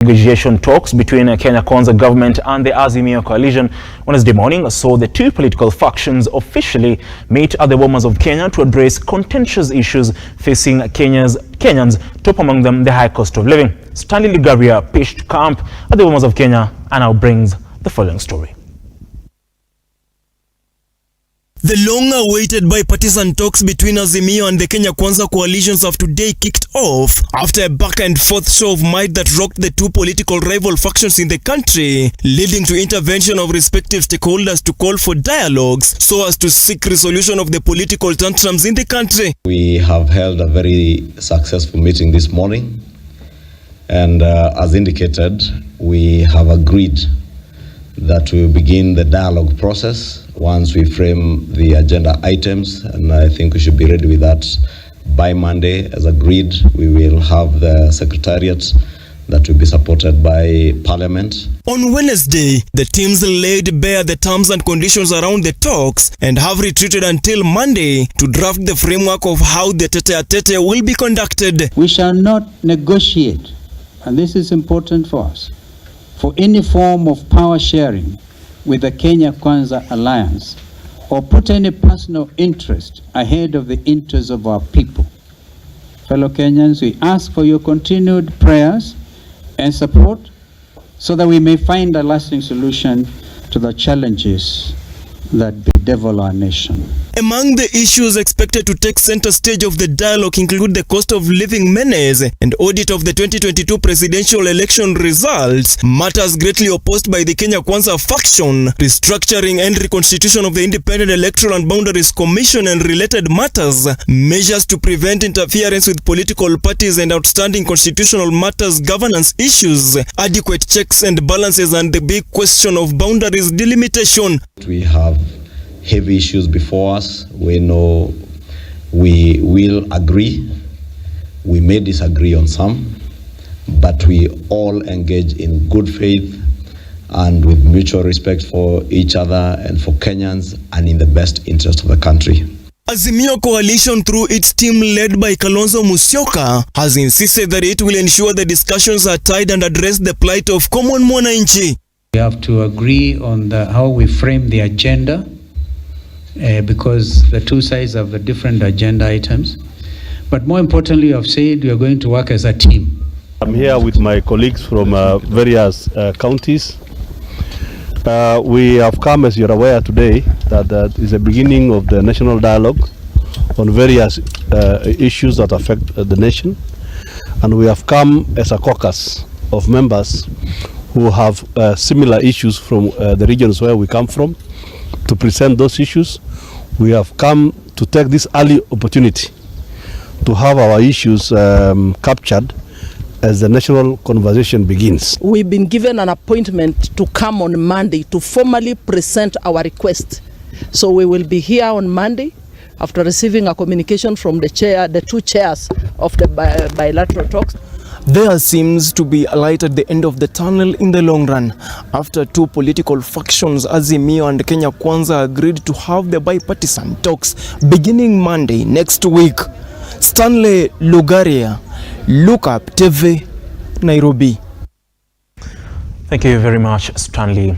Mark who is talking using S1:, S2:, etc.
S1: negotiation talks between Kenya Kwanza government and the Azimio coalition Wednesday morning saw the two political factions officially meet at the Bomas of Kenya to address contentious issues facing Kenyans, top among them the high cost of living. Stanley Ligaria pitched camp at the Bomas of Kenya and now brings the following story.
S2: The long-awaited bipartisan talks between Azimio and the Kenya Kwanza coalitions have today kicked off after a back-and-forth show of might that rocked the two political rival factions in the country, leading to intervention of respective stakeholders to call for dialogues so as to seek resolution of the political tantrums in the country.
S3: We have held a very successful meeting this morning, and as indicated, we have agreed that we will begin the dialogue process once we frame the agenda items, and I think we should be ready with that by Monday. As agreed, we will have the secretariat that will be supported by Parliament.
S2: On Wednesday, the teams laid bare the terms and conditions around the talks and have retreated until Monday to draft the framework of how the tete-a-tete will be conducted.
S4: We shall not negotiate, and this is important for us, for any form of power sharing with the Kenya Kwanza alliance or put any personal interest ahead of the interests of our people. Fellow Kenyans, we ask for your continued prayers and support so that we may find a lasting solution to the challenges that bedevil our nation.
S2: Among the issues expected to take center stage of the dialogue include the cost of living menace and audit of the 2022 presidential election results, matters greatly opposed by the Kenya Kwanza faction, restructuring and reconstitution of the Independent Electoral and Boundaries Commission and related matters, measures to prevent interference with political parties and outstanding constitutional matters, governance issues, adequate checks and balances, and the big question of boundaries delimitation.
S3: We have heavy issues before us. We know we will agree. We may disagree on some, but we all engage in good faith and with mutual respect for each other and for Kenyans and in the best interest of the country.
S2: Azimio coalition, through its team led by Kalonzo Musyoka, has insisted that it will ensure the discussions are tied and address the plight of common mwananchi.
S4: We have to agree on how we frame the agenda, because the two sides have the different agenda items. But more importantly, I've said we are going to work as a team.
S5: I'm here with my colleagues from various counties. We have come, as you're aware today, that is the beginning of the national dialogue on various issues that affect the nation. And we have come as a caucus of members who have similar issues from the regions where we come from to present those issues. We have come to take this early opportunity to have our issues captured as the national conversation begins.
S6: We've been given an appointment to come on Monday to formally present our request. So we will be here on Monday after receiving a communication from the two chairs of the bilateral talks.
S2: There seems to be a light at the end of the tunnel in the long run after two political factions, Azimio and Kenya Kwanza, agreed to have the bipartisan talks beginning Monday next week. Stanley Lugaria, Look Up TV, Nairobi.
S1: Thank you very much, Stanley.